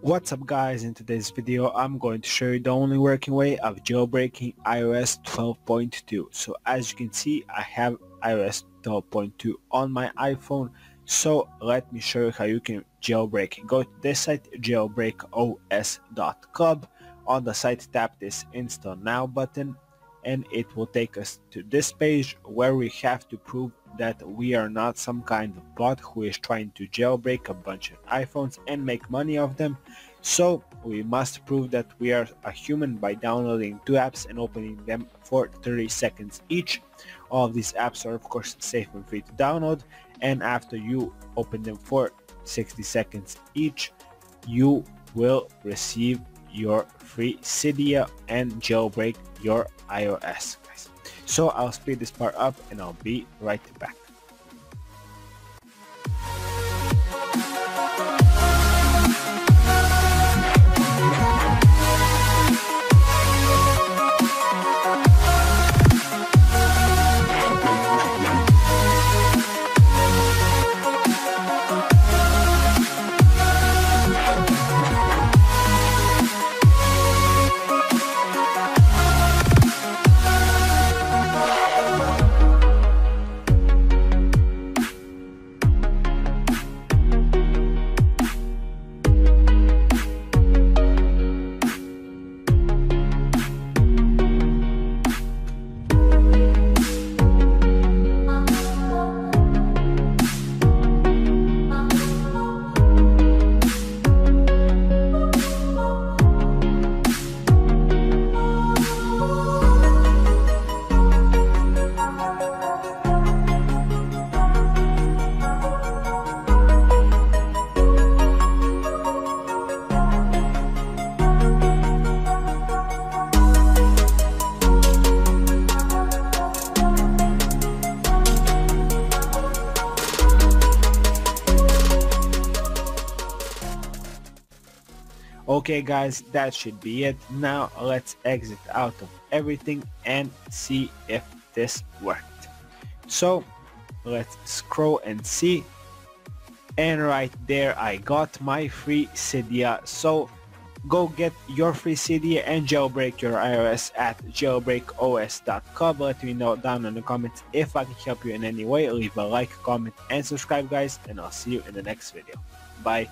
What's up guys, in today's video I'm going to show you the only working way of jailbreaking iOS 12.2. So as you can see, I have iOS 12.2 on my iPhone, so let me show you how you can jailbreak. Go to this site, jailbreakos.club. On the site, tap this install now button and it will take us to this page where we have to prove that we are not some kind of bot who is trying to jailbreak a bunch of iPhones and make money off them. So we must prove that we are a human by downloading two apps and opening them for 30 seconds each. All of these apps are of course safe and free to download, and after you open them for 60 seconds each, you will receive your free Cydia and jailbreak your iOS, guys. So I'll speed this part up and I'll be right back. Okay guys, that should be it. Now let's exit out of everything and see if this worked. So let's scroll and see, and right there I got my free Cydia. So go get your free Cydia and jailbreak your iOS at jailbreakos.club. Let me know down in the comments if I can help you in any way. Leave a like, comment and subscribe guys, and I'll see you in the next video. Bye.